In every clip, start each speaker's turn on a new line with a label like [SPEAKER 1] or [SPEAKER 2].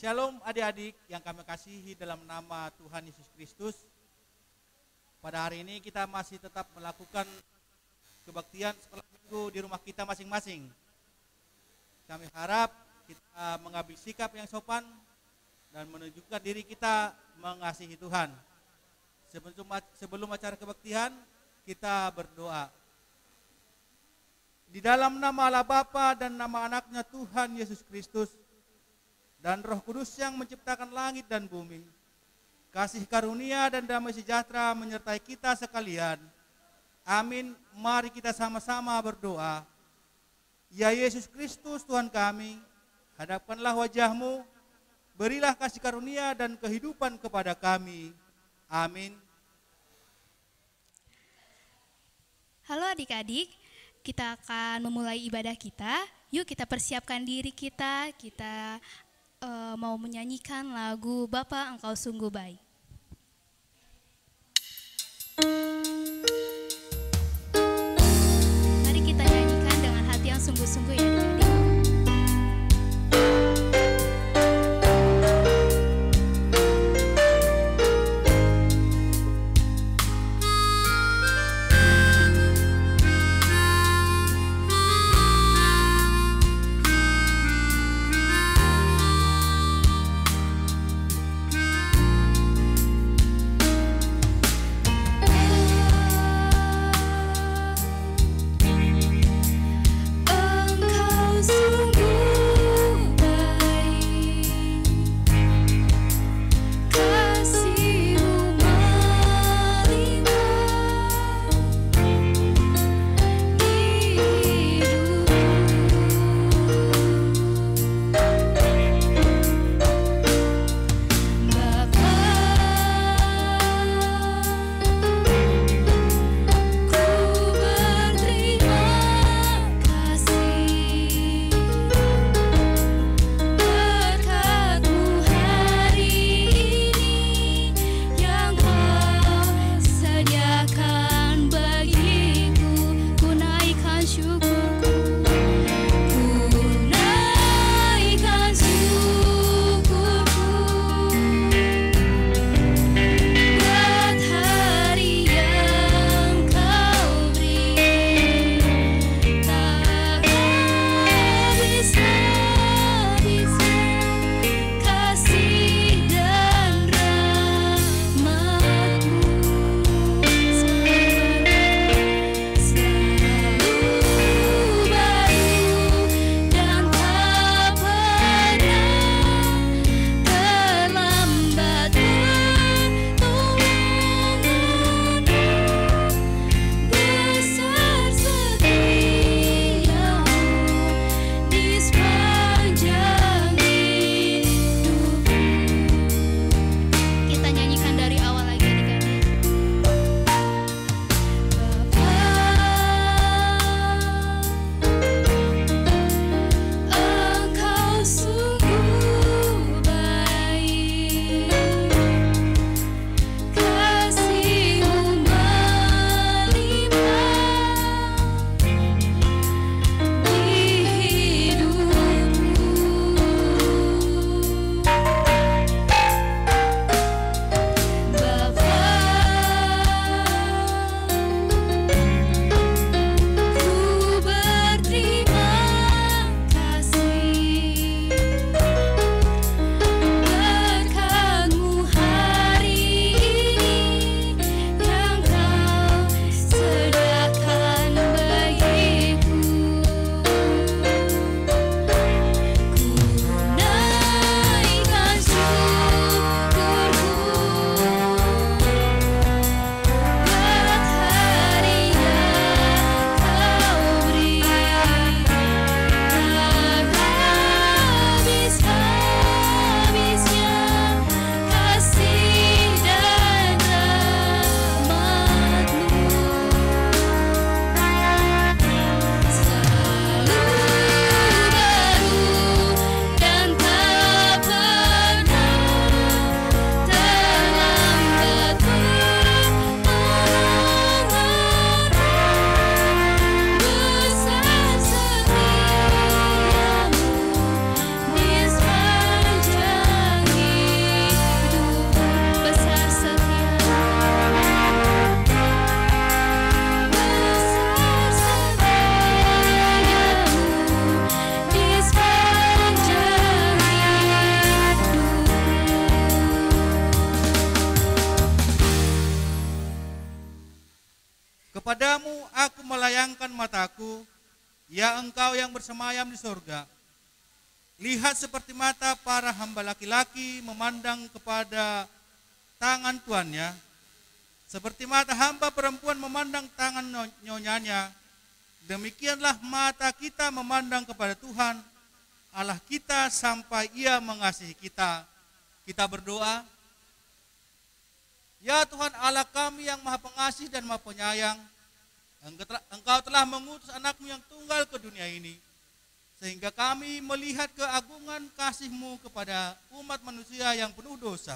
[SPEAKER 1] Shalom adik-adik yang kami kasihi dalam nama Tuhan Yesus Kristus. Pada hari ini kita masih tetap melakukan kebaktian sekolah minggu di rumah kita masing-masing. Kami harap kita mengambil sikap yang sopan dan menunjukkan diri kita mengasihi Tuhan. Sebelum acara kebaktian, kita berdoa. Di dalam nama Allah Bapa dan nama anaknya Tuhan Yesus Kristus, dan Roh Kudus yang menciptakan langit dan bumi, kasih karunia dan damai sejahtera menyertai kita sekalian. Amin. Mari kita sama-sama berdoa. Ya Yesus Kristus Tuhan kami, hadapkanlah wajah-Mu, berilah kasih karunia dan kehidupan kepada kami. Amin.
[SPEAKER 2] Halo adik-adik, kita akan memulai ibadah kita. Yuk kita persiapkan diri kita mau menyanyikan lagu Bapa Engkau Sungguh Baik. Mari kita nyanyikan dengan hati yang sungguh-sungguh ya adik-adik.
[SPEAKER 3] Engkau
[SPEAKER 1] Ya Engkau yang bersemayam di surga, lihat seperti mata para hamba laki-laki memandang kepada tangan tuannya, seperti mata hamba perempuan memandang tangan nyonyanya. Demikianlah mata kita memandang kepada Tuhan Allah kita sampai Ia mengasihi kita. Kita berdoa. Ya Tuhan Allah kami yang Maha Pengasih dan Maha Penyayang, Engkau telah mengutus anakmu yang tunggal ke dunia ini, sehingga kami melihat keagungan kasih-Mu kepada umat manusia yang penuh dosa.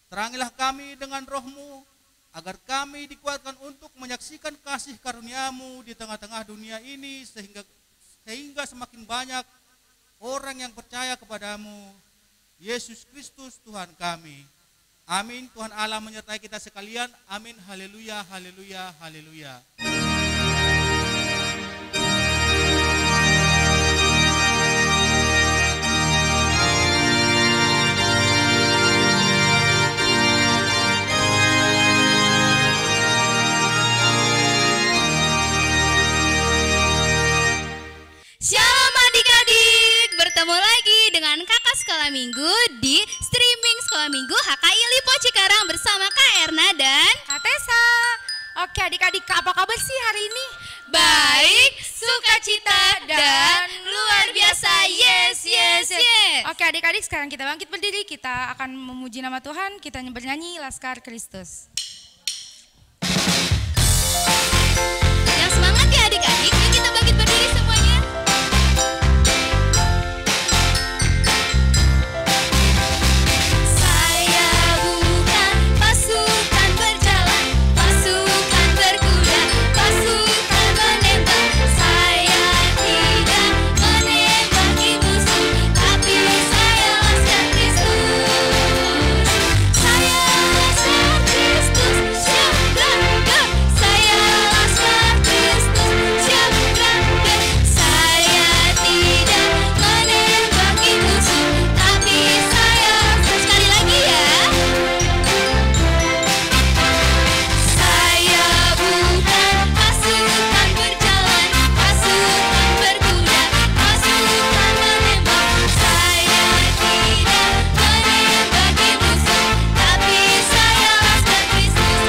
[SPEAKER 1] Terangilah kami dengan roh-Mu, agar kami dikuatkan untuk menyaksikan kasih karunia-Mu di tengah-tengah dunia ini, sehingga semakin banyak orang yang percaya kepadamu, Yesus Kristus Tuhan kami. Amin. Tuhan Allah menyertai kita sekalian. Amin. Haleluya, haleluya, haleluya.
[SPEAKER 2] Shalom adik-adik, bertemu lagi dengan kakak sekolah minggu di streaming sekolah minggu HKI Lipo Cikarang bersama Kak Erna dan
[SPEAKER 3] Kak Tessa. Oke adik-adik, apa kabar sih hari ini?
[SPEAKER 2] baik, sukacita, dan luar biasa. Yes, yes, yes.
[SPEAKER 3] Oke adik-adik, sekarang kita bangkit berdiri, kita akan memuji nama Tuhan, kita bernyanyi Laskar Kristus.
[SPEAKER 2] Yang semangat ya adik-adik, yuk kita bangkit berdiri semuanya. Saya bukan pasukan berjalan, pasukan berkuda, pasukan menembak. Saya tidak menembaki musuh, tapi saya laskar Kristus. Saya laskar Kristus, siap berangkat. Saya laskar Kristus, siap berangkat. Saya tidak menembaki musuh, tapi saya laskar. Sekali lagi ya. Saya bukan pasukan berjalan, pasukan berkuda, pasukan menembak. Saya tidak menembaki musuh, tapi saya laskar Kristus.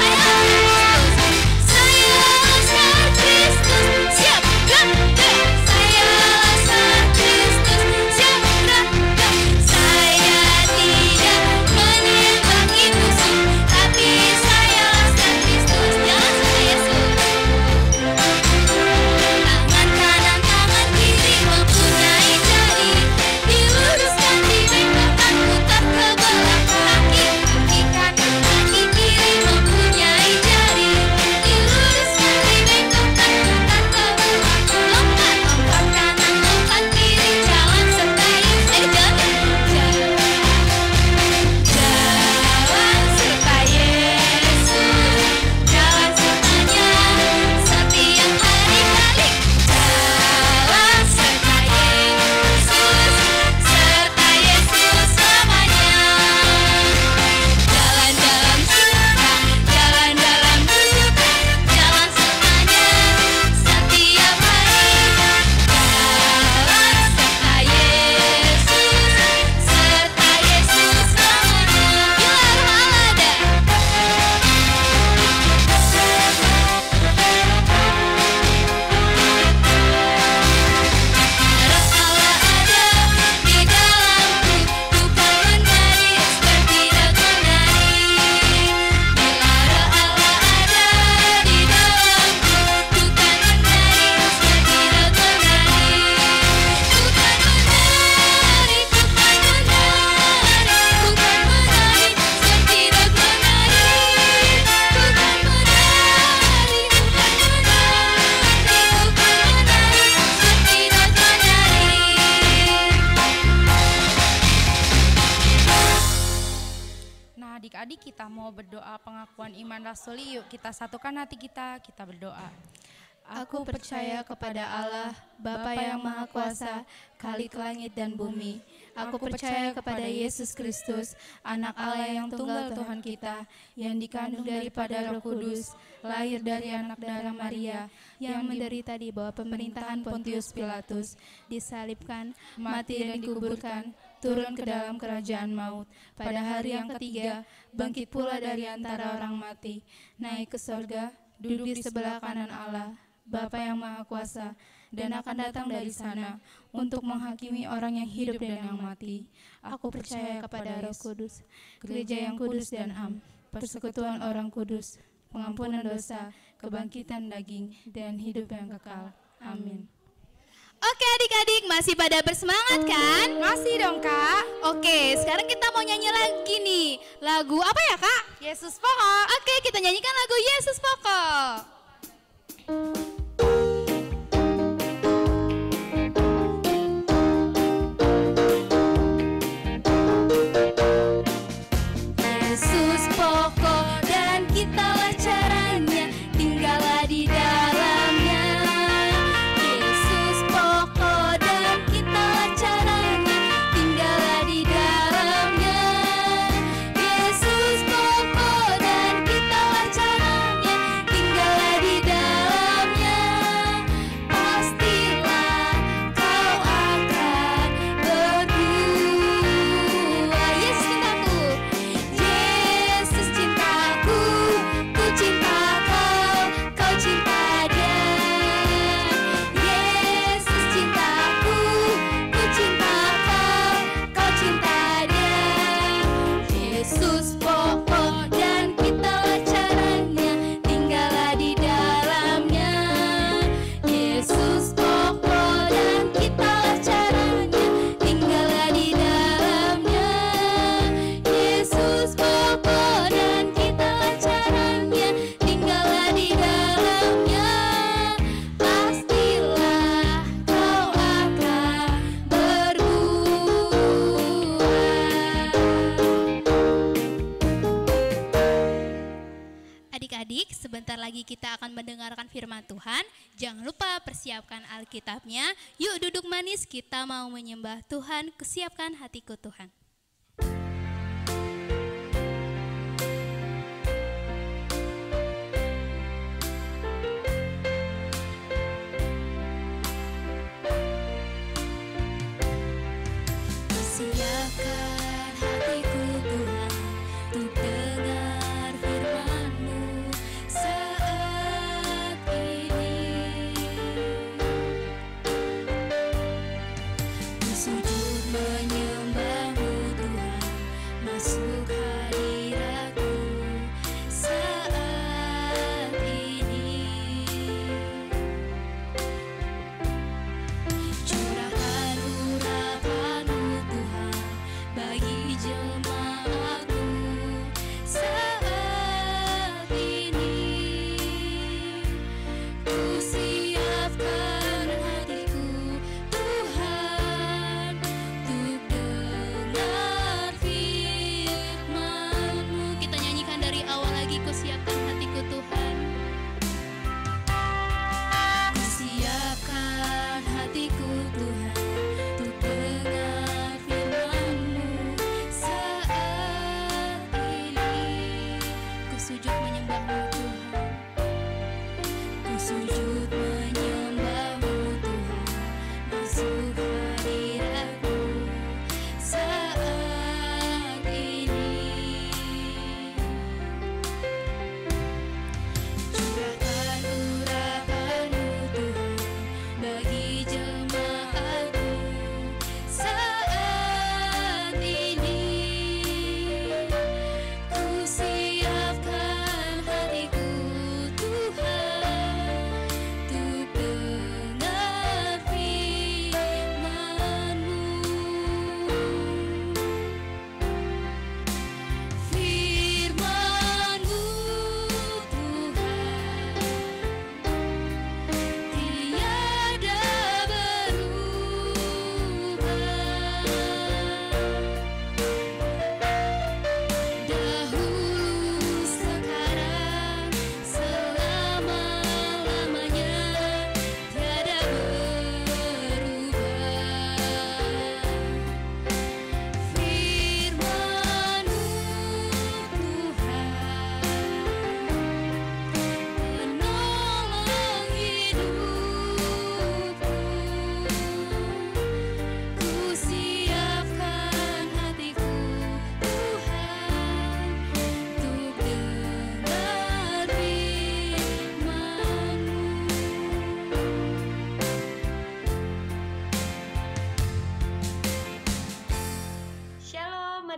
[SPEAKER 2] Saya laskar Kristus, siap berangkat. Saya laskar Kristus, siap berangkat. Saya tidak menembaki musuh, tapi saya laskar Kristus. Jalan sama Yesus. Tangan kanan, tangan kiri mempunyai jari, diluruskan, dibengkokkan, putar ke belakang. Kaki kanan, kaki kiri mempunyai jari, diluruskan, dibengkokkan, putar ke belakang. Lompat, lompat kanan, lompat kiri, jalan serta Yesus. Jalan serta Yesus, jalan sertanya setiap hari balik. Jalan serta Yesus, serta Yesus selamanya. Jalan dalam suka, jalan dalam duka, jalan sertanya setiap hari. Jalan serta Yesus, serta Yesus selamanya. Bila roh Allah ada. Roh Allah ada di dalamku, bukan menari seperti ratu nari. Bila roh Allah ada di dalamku, bukan menari seperti ratu nari. Bukan menari, bukan menari, bukan menari seperti ratu nari. Bukan menari, bukan menari, bukan menari seperti ratu nari.
[SPEAKER 3] Nah adik-adik, kita mau berdoa pengakuan iman rasuli, yuk kita satukan hati kita berdoa.
[SPEAKER 4] Aku percaya kepada Allah, Bapa yang Maha Kuasa, Khalik langit dan bumi,
[SPEAKER 3] Aku percaya kepada Yesus Kristus, anak Allah yang tunggal Tuhan kita, yang dikandung daripada Roh Kudus, lahir dari anak darah Maria,
[SPEAKER 2] yang menderita di bawah pemerintahan Pontius Pilatus, disalibkan,
[SPEAKER 3] mati dan dikuburkan, turun ke dalam kerajaan maut. Pada hari yang ketiga, bangkit pula dari antara orang mati, naik ke sorga, duduk di sebelah kanan Allah, Bapa yang Maha Kuasa, dan akan datang dari sana untuk menghakimi orang yang hidup dan yang mati. Aku percaya kepada Roh Kudus, gereja yang kudus dan am, persekutuan orang kudus, pengampunan dosa, kebangkitan daging, dan hidup yang kekal. Amin.
[SPEAKER 2] Oke adik-adik, masih pada bersemangat kan?
[SPEAKER 3] Masih dong Kak.
[SPEAKER 2] Oke, sekarang kita mau nyanyi lagi nih. Lagu apa ya Kak?
[SPEAKER 3] Yesus pokok.
[SPEAKER 2] Oke, kita nyanyikan lagu Yesus Pokok. Yesus pokok dan kitalah caranya, tinggallah di dalamnya. Yesus pokok dan kitalah caranya, tinggallah di dalamnya. Yesus pokok dan kitalah caranya, tinggallah di dalamnya. Pastilah kau akan berdua. Yesus cintaku, Yesus cintaku, ku cinta kau, kau cinta dia. Yesus cintaku, ku cinta kau, kau cinta dia. Yesus pokok dan kitalah caranya, tinggallah di dalamnya. Yesus pokok dan kitalah caranya, tinggallah di dalamnya. Yesus pokok dan kitalah caranya, tinggallah di dalamnya. Pastilah kau akan berbuah. Adik-adik, sebentar lagi kita akan mendengarkan firman Tuhan. Jangan lupa persiapkan Alkitabnya. Yuk duduk manis, kita mau menyembah Tuhan. Siapkan hatiku Tuhan. Siapkan hatiku Tuhan, untuk dengar firman-Mu saat ini. Ku sujud menyembah-Mu,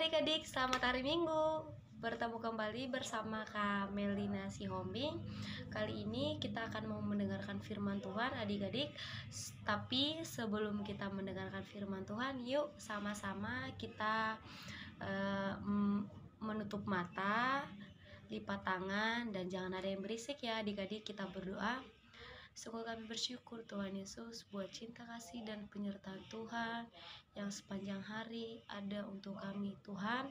[SPEAKER 4] adik-adik, selamat hari Minggu. Bertemu kembali bersama Kak Melina Sihombing. Kali ini kita akan mau mendengarkan firman Tuhan adik-adik. Tapi sebelum kita mendengarkan firman Tuhan, yuk sama-sama kita menutup mata, lipat tangan, dan jangan ada yang berisik ya adik-adik. Kita berdoa. Sungguh kami bersyukur Tuhan Yesus buat cinta kasih dan penyertaan Tuhan yang sepanjang hari ada untuk kami Tuhan.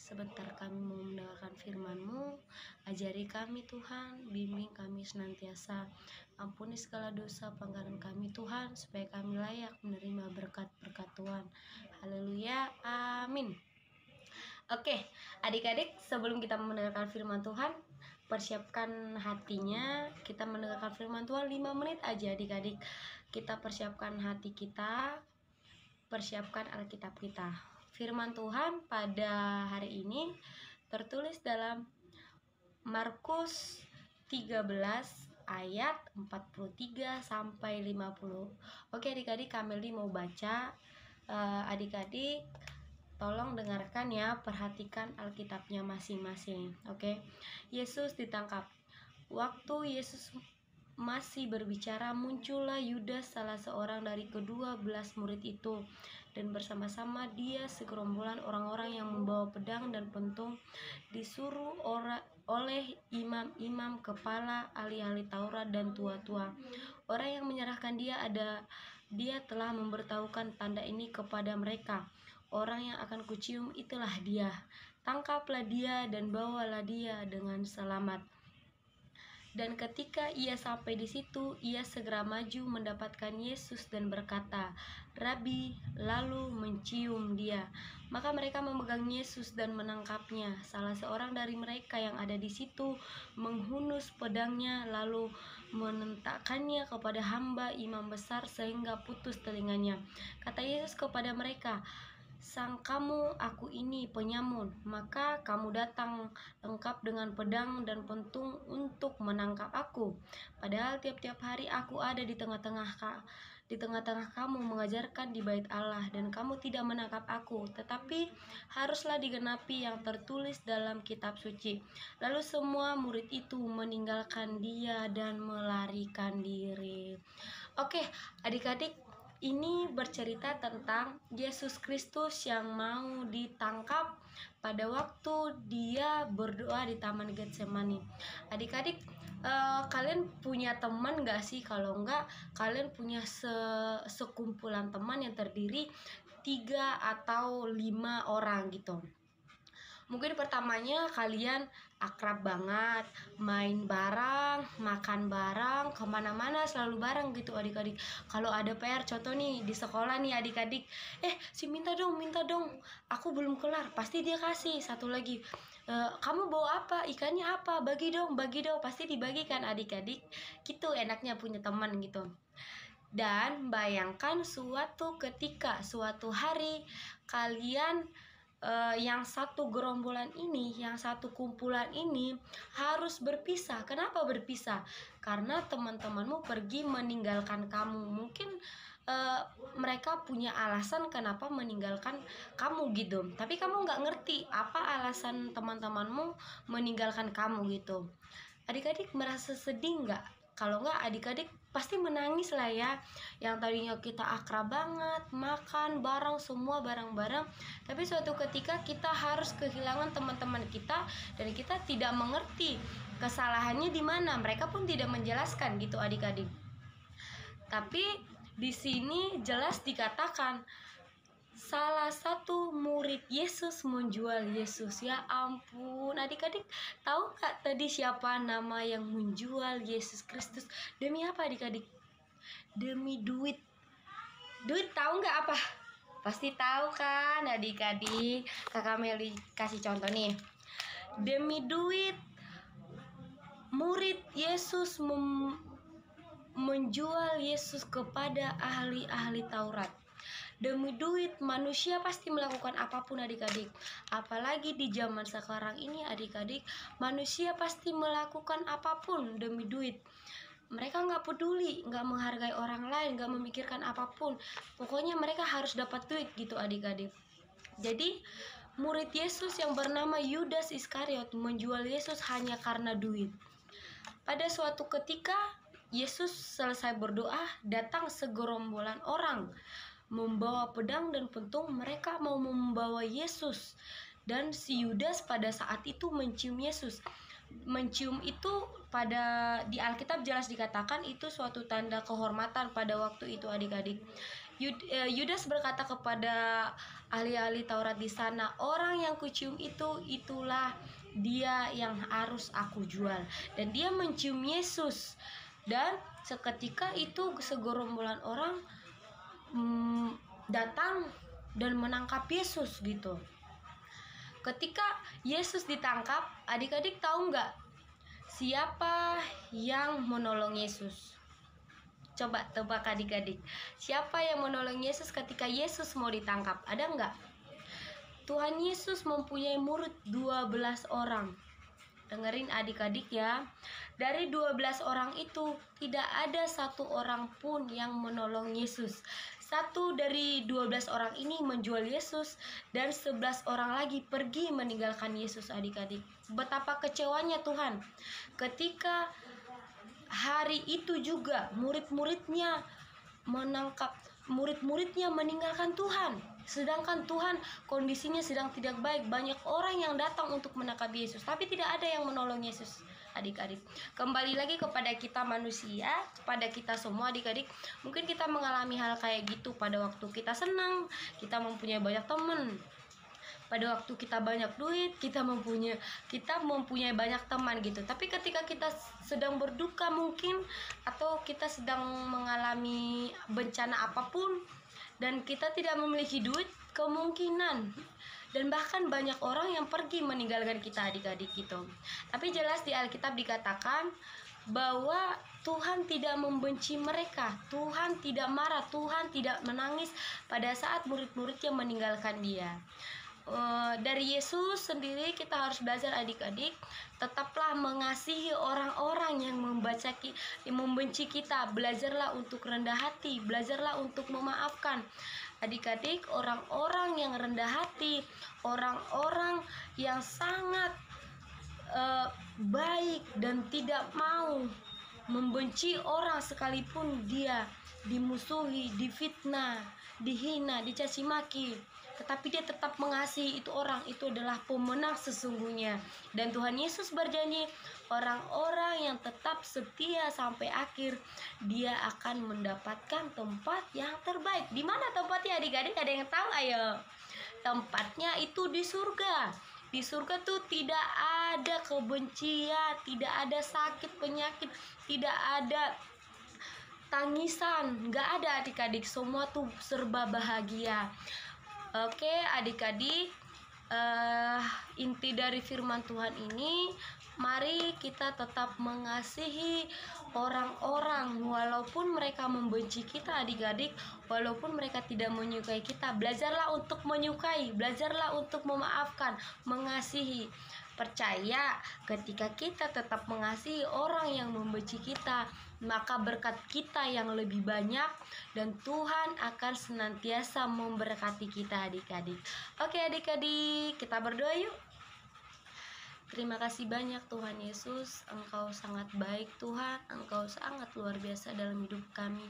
[SPEAKER 4] Sebentar kami mau mendengarkan firman-Mu, ajari kami Tuhan, bimbing kami senantiasa, ampuni segala dosa pelanggaran kami Tuhan, supaya kami layak menerima berkat-berkat Tuhan. Haleluya, amin. Oke, adik-adik, sebelum kita mendengarkan firman Tuhan, persiapkan hatinya. Kita mendengarkan firman Tuhan 5 menit aja adik-adik. Kita persiapkan hati kita, persiapkan Alkitab kita. Firman Tuhan pada hari ini tertulis dalam Markus 13 ayat 43 sampai 50. Oke adik-adik, Kameli mau baca. Adik-adik tolong dengarkan ya, perhatikan Alkitabnya masing-masing. Oke. Yesus ditangkap. Waktu Yesus masih berbicara, muncullah Yudas, salah seorang dari ke-12 murid itu, dan bersama-sama dia segerombolan orang-orang yang membawa pedang dan pentung, disuruh oleh imam-imam, kepala ahli-ahli Taurat dan tua-tua. Orang yang menyerahkan dia telah memberitahukan tanda ini kepada mereka. Orang yang akan kucium itulah dia. Tangkaplah dia dan bawalah dia dengan selamat. Dan ketika ia sampai di situ, ia segera maju mendapatkan Yesus dan berkata, "Rabi," lalu mencium dia. Maka mereka memegang Yesus dan menangkapnya. Salah seorang dari mereka yang ada di situ menghunus pedangnya lalu menentakkannya kepada hamba imam besar sehingga putus telinganya. Kata Yesus kepada mereka, "Sangkamu aku ini penyamun, maka kamu datang lengkap dengan pedang dan pentung untuk menangkap aku. Padahal tiap-tiap hari aku ada di tengah-tengah kamu mengajarkan di bait Allah, dan kamu tidak menangkap aku. Tetapi haruslah digenapi yang tertulis dalam kitab suci." Lalu semua murid itu meninggalkan dia dan melarikan diri. Oke, adik-adik, ini bercerita tentang Yesus Kristus yang mau ditangkap pada waktu dia berdoa di Taman Getsemani. Adik-adik, kalian punya teman gak sih? Kalau enggak, kalian punya sekumpulan teman yang terdiri 3 atau 5 orang gitu. Mungkin pertamanya kalian akrab banget, main bareng, makan bareng, kemana-mana selalu bareng gitu adik-adik. Kalau ada PR, contoh nih di sekolah nih adik-adik, si minta dong, aku belum kelar, pasti dia kasih. Satu lagi, kamu bawa apa, ikannya apa, bagi dong, pasti dibagikan adik-adik. Gitu enaknya punya teman gitu. Dan bayangkan suatu ketika, suatu hari kalian yang satu gerombolan ini, yang satu kumpulan ini harus berpisah. Kenapa berpisah? Karena teman-temanmu pergi meninggalkan kamu. Mungkin mereka punya alasan kenapa meninggalkan kamu gitu, tapi kamu nggak ngerti apa alasan teman-temanmu meninggalkan kamu gitu. Adik-adik merasa sedih nggak? Kalau nggak, adik-adik pasti menangis lah ya. Yang tadinya kita akrab banget, makan bareng, semua bareng-bareng, tapi suatu ketika kita harus kehilangan teman-teman kita dan kita tidak mengerti kesalahannya di mana. Mereka pun tidak menjelaskan gitu adik-adik. Tapi di sini jelas dikatakan salah satu murid Yesus menjual Yesus. Ya ampun, adik-adik tahu nggak tadi siapa nama yang menjual Yesus Kristus? Demi apa adik-adik? Demi duit. Duit tahu nggak apa? Pasti tahu kan adik-adik. Kakak Meli kasih contoh nih. Demi duit, murid Yesus menjual Yesus kepada ahli-ahli Taurat. Demi duit manusia pasti melakukan apapun adik-adik. Apalagi di zaman sekarang ini adik-adik, manusia pasti melakukan apapun demi duit. Mereka nggak peduli, nggak menghargai orang lain, nggak memikirkan apapun. Pokoknya mereka harus dapat duit gitu adik-adik. Jadi murid Yesus yang bernama Yudas Iskariot menjual Yesus hanya karena duit. Pada suatu ketika Yesus selesai berdoa, datang segerombolan orang membawa pedang dan pentung. Mereka mau membawa Yesus, dan si Yudas pada saat itu mencium Yesus. Mencium itu pada di Alkitab jelas dikatakan itu suatu tanda kehormatan pada waktu itu, adik-adik. Yudas berkata kepada ahli-ahli Taurat di sana, orang yang kucium itulah dia yang harus aku jual. Dan dia mencium Yesus, dan seketika itu segerombolan orang datang dan menangkap Yesus gitu. Ketika Yesus ditangkap, adik-adik tahu nggak siapa yang menolong Yesus? Coba tebak adik-adik, siapa yang menolong Yesus ketika Yesus mau ditangkap? Ada nggak? Tuhan Yesus mempunyai murid 12 orang. Dengerin adik-adik ya, dari 12 orang itu tidak ada satu orang pun yang menolong Yesus. Satu dari 12 orang ini menjual Yesus, dan 11 orang lagi pergi meninggalkan Yesus, adik-adik. Betapa kecewanya Tuhan ketika hari itu juga murid-muridnya meninggalkan Tuhan. Sedangkan Tuhan kondisinya sedang tidak baik. Banyak orang yang datang untuk menangkap Yesus, tapi tidak ada yang menolong Yesus, adik-adik. Kembali lagi kepada kita manusia, kepada kita semua, adik-adik. Mungkin kita mengalami hal kayak gitu pada waktu kita senang, kita mempunyai banyak teman. Pada waktu kita banyak duit, kita mempunyai banyak teman gitu. Tapi ketika kita sedang berduka mungkin, atau kita sedang mengalami bencana apapun, dan kita tidak memiliki duit, kemungkinan dan bahkan banyak orang yang pergi meninggalkan kita, adik-adik gitu. Tapi jelas di Alkitab dikatakan bahwa Tuhan tidak membenci mereka, Tuhan tidak marah, Tuhan tidak menangis pada saat murid-muridnya meninggalkan dia. Dari Yesus sendiri kita harus belajar, adik-adik, tetaplah mengasihi orang-orang yang membenci kita. Belajarlah untuk rendah hati, belajarlah untuk memaafkan. Adik-adik, orang-orang yang rendah hati, orang-orang yang sangat baik dan tidak mau membenci orang sekalipun dia dimusuhi, difitnah, dihina, dicaci maki, tetapi dia tetap mengasihi itu orang, itu adalah pemenang sesungguhnya. Dan Tuhan Yesus berjanji, orang-orang yang tetap setia sampai akhir, dia akan mendapatkan tempat yang terbaik. Di mana tempatnya, adik-adik? Ada yang tahu? Ayo. Tempatnya itu di surga. Di surga tuh tidak ada kebencian, tidak ada sakit penyakit, tidak ada tangisan, nggak ada, adik-adik. Semua tuh serba bahagia. Oke, adik-adik, inti dari firman Tuhan ini, mari kita tetap mengasihi orang-orang walaupun mereka membenci kita, adik-adik, walaupun mereka tidak menyukai kita. Belajarlah untuk menyukai, belajarlah untuk memaafkan, mengasihi. Percaya ketika kita tetap mengasihi orang yang membenci kita, maka berkat kita yang lebih banyak dan Tuhan akan senantiasa memberkati kita, adik-adik. Oke, adik-adik, kita berdoa yuk. Terima kasih banyak Tuhan Yesus, Engkau sangat baik Tuhan, Engkau sangat luar biasa dalam hidup kami.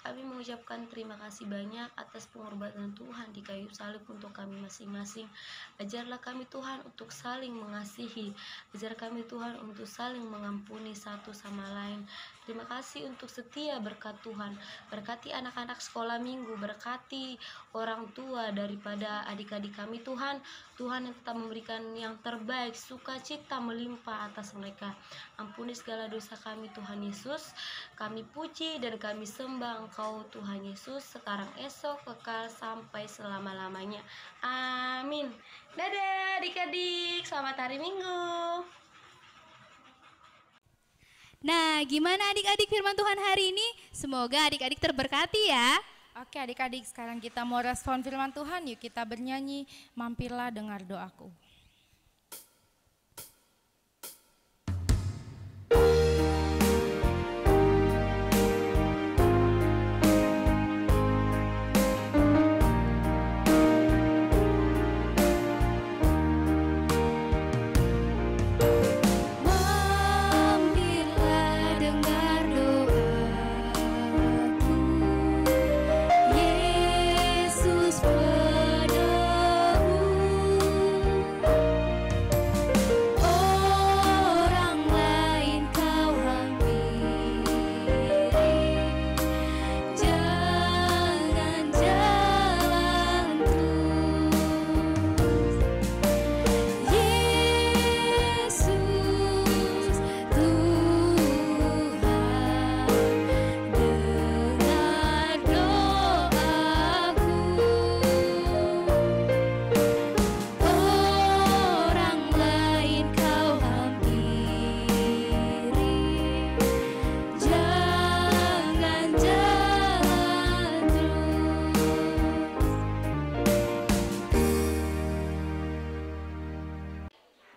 [SPEAKER 4] Kami mengucapkan terima kasih banyak atas pengorbanan Tuhan di kayu salib untuk kami masing-masing. Ajarlah kami Tuhan untuk saling mengasihi, ajar kami Tuhan untuk saling mengampuni satu sama lain. Terima kasih untuk setia berkat Tuhan. Berkati anak-anak sekolah minggu, berkati orang tua daripada adik-adik kami Tuhan. Tuhan yang tetap memberikan yang terbaik, sukacita melimpah atas mereka. Ampuni segala dosa kami Tuhan Yesus. Kami puji dan kami sembah Engkau Tuhan Yesus sekarang, esok, kekal sampai selama-lamanya. Amin. Dadah adik-adik, selamat hari Minggu.
[SPEAKER 2] Nah, gimana adik-adik firman Tuhan hari ini? Semoga adik-adik terberkati ya.
[SPEAKER 3] Oke adik-adik, sekarang kita mau respon firman Tuhan. Yuk kita bernyanyi, mampirlah dengar doaku.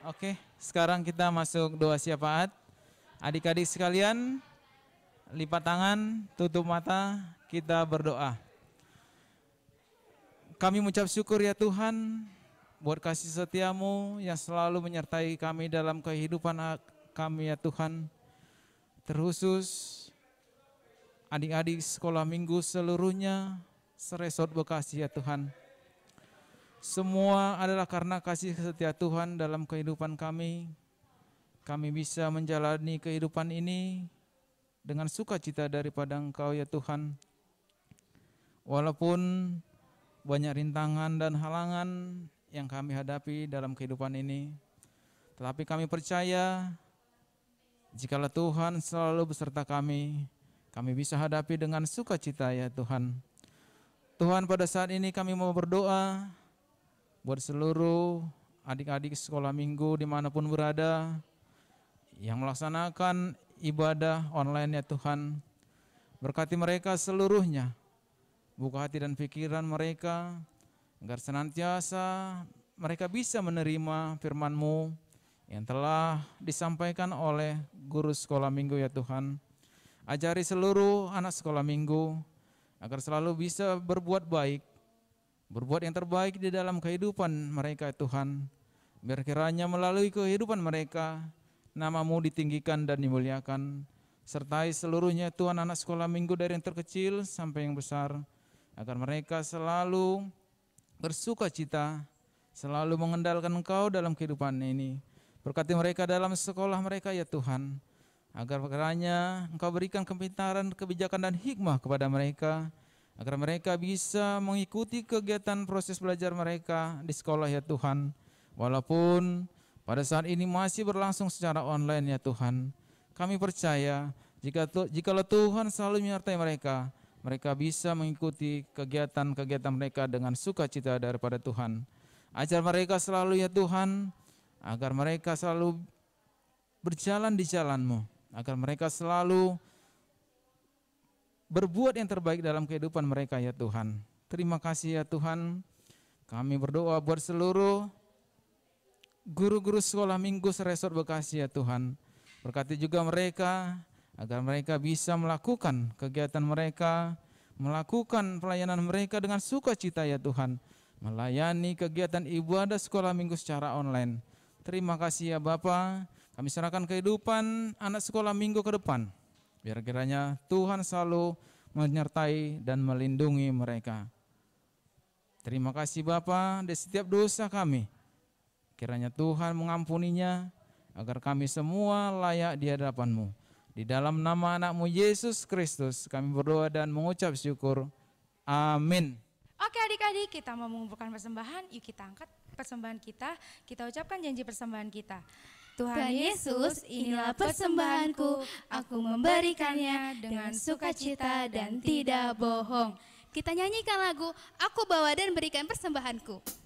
[SPEAKER 5] Oke, sekarang kita masuk doa syafaat. Adik-adik sekalian, lipat tangan, tutup mata, kita berdoa. Kami mengucap syukur ya Tuhan, buat kasih setiamu yang selalu menyertai kami dalam kehidupan kami ya Tuhan. Terkhusus adik-adik sekolah minggu seluruhnya, seresort Bekasi ya Tuhan. Semua adalah karena kasih setia Tuhan dalam kehidupan kami. Kami bisa menjalani kehidupan ini dengan sukacita daripada Engkau ya Tuhan. Walaupun banyak rintangan dan halangan yang kami hadapi dalam kehidupan ini, tetapi kami percaya jikalau Tuhan selalu beserta kami bisa hadapi dengan sukacita ya Tuhan. Tuhan, pada saat ini kami mau berdoa buat seluruh adik-adik sekolah minggu dimanapun berada yang melaksanakan ibadah online ya Tuhan. Berkati mereka seluruhnya, buka hati dan pikiran mereka agar senantiasa mereka bisa menerima firman-Mu yang telah disampaikan oleh guru sekolah minggu ya Tuhan. Ajari seluruh anak sekolah minggu agar selalu bisa berbuat baik, berbuat yang terbaik di dalam kehidupan mereka Tuhan. Biar kiranya melalui kehidupan mereka nama-Mu ditinggikan dan dimuliakan. Sertai seluruhnya Tuhan anak sekolah minggu dari yang terkecil sampai yang besar, agar mereka selalu bersuka cita, selalu mengandalkan Engkau dalam kehidupan ini. Berkati mereka dalam sekolah mereka ya Tuhan, agar kiranya Engkau berikan kepintaran, kebijakan dan hikmah kepada mereka, agar mereka bisa mengikuti kegiatan proses belajar mereka di sekolah ya Tuhan. Walaupun pada saat ini masih berlangsung secara online ya Tuhan, kami percaya jikalau Tuhan selalu menyertai mereka, mereka bisa mengikuti kegiatan-kegiatan mereka dengan sukacita daripada Tuhan. Ajar mereka selalu ya Tuhan, agar mereka selalu berjalan di jalan-Mu, agar mereka selalu berbuat yang terbaik dalam kehidupan mereka ya Tuhan. Terima kasih ya Tuhan. Kami berdoa buat seluruh guru-guru sekolah minggu seresort Bekasi ya Tuhan. Berkati juga mereka agar mereka bisa melakukan kegiatan mereka, melakukan pelayanan mereka dengan sukacita ya Tuhan, melayani kegiatan ibadah sekolah minggu secara online. Terima kasih ya Bapa. Kami serahkan kehidupan anak sekolah minggu ke depan. Biar kiranya Tuhan selalu menyertai dan melindungi mereka. Terima kasih Bapa di setiap dosa kami. Kiranya Tuhan mengampuninya, agar kami semua layak di hadapan-Mu. Di dalam nama anak-Mu Yesus Kristus kami berdoa dan mengucap syukur. Amin.
[SPEAKER 3] Oke adik-adik, kita mau mengumpulkan persembahan. Yuk kita angkat persembahan kita ucapkan janji persembahan kita.
[SPEAKER 2] Tuhan Yesus, inilah persembahanku, aku memberikannya dengan sukacita dan tidak bohong. Kita nyanyikan lagu, aku bawa dan berikan persembahanku.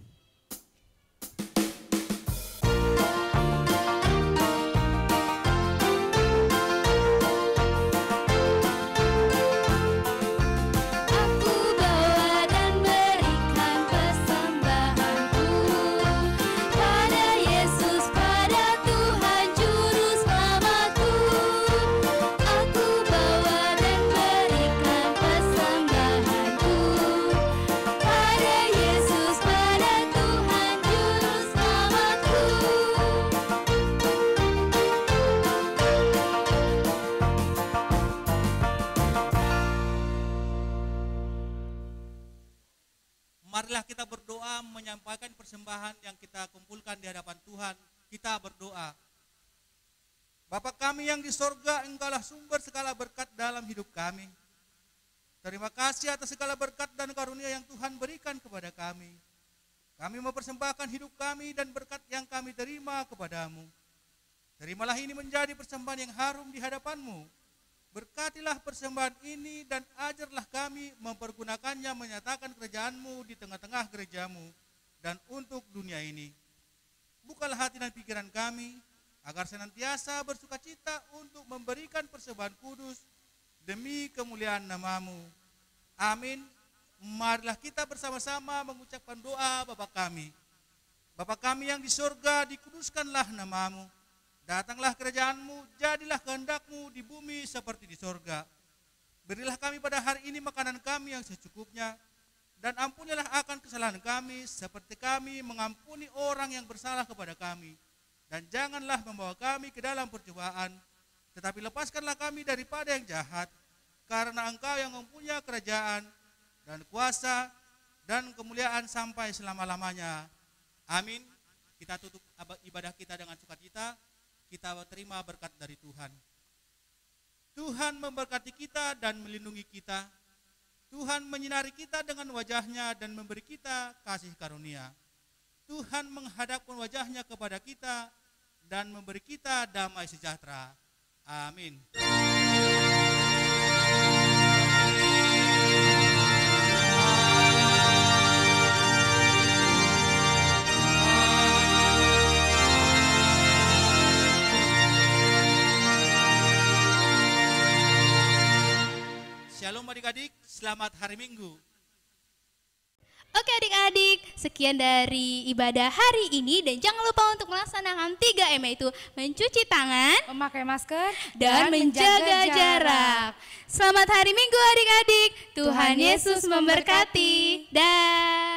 [SPEAKER 1] Marilah kita berdoa menyampaikan persembahan yang kita kumpulkan di hadapan Tuhan. Kita berdoa. Bapa kami yang di sorga, Engkaulah sumber segala berkat dalam hidup kami. Terima kasih atas segala berkat dan karunia yang Tuhan berikan kepada kami. Kami mempersembahkan hidup kami dan berkat yang kami terima kepadamu. Terimalah ini menjadi persembahan yang harum di hadapan-Mu. Berkatilah persembahan ini dan ajarlah kami mempergunakannya menyatakan kerajaan-Mu di tengah-tengah gereja-Mu dan untuk dunia ini. Bukalah hati dan pikiran kami agar senantiasa bersukacita untuk memberikan persembahan kudus demi kemuliaan nama-Mu. Amin. Marilah kita bersama-sama mengucapkan doa Bapa kami. Bapa kami yang di sorga, dikuduskanlah namamu. Datanglah kerajaanmu, jadilah kehendakmu di bumi seperti di sorga. Berilah kami pada hari ini makanan kami yang secukupnya, dan ampunilah akan kesalahan kami, seperti kami mengampuni orang yang bersalah kepada kami. Dan janganlah membawa kami ke dalam percobaan, tetapi lepaskanlah kami daripada yang jahat, karena Engkau yang mempunyai kerajaan, dan kuasa, dan kemuliaan sampai selama-lamanya. Amin. Kita tutup ibadah kita dengan sukacita, kita terima berkat dari Tuhan. Tuhan memberkati kita dan melindungi kita. Tuhan menyinari kita dengan wajah-Nya dan memberi kita kasih karunia. Tuhan menghadapkan wajah-Nya kepada kita dan memberi kita damai sejahtera. Amin. Shalom adik-adik, selamat hari Minggu.
[SPEAKER 2] Oke adik-adik, sekian dari ibadah hari ini dan jangan lupa untuk melaksanakan 3M, yaitu mencuci tangan,
[SPEAKER 3] Memakai masker,
[SPEAKER 2] dan menjaga jarak. Selamat hari Minggu adik-adik, Tuhan Yesus memberkati. Dah.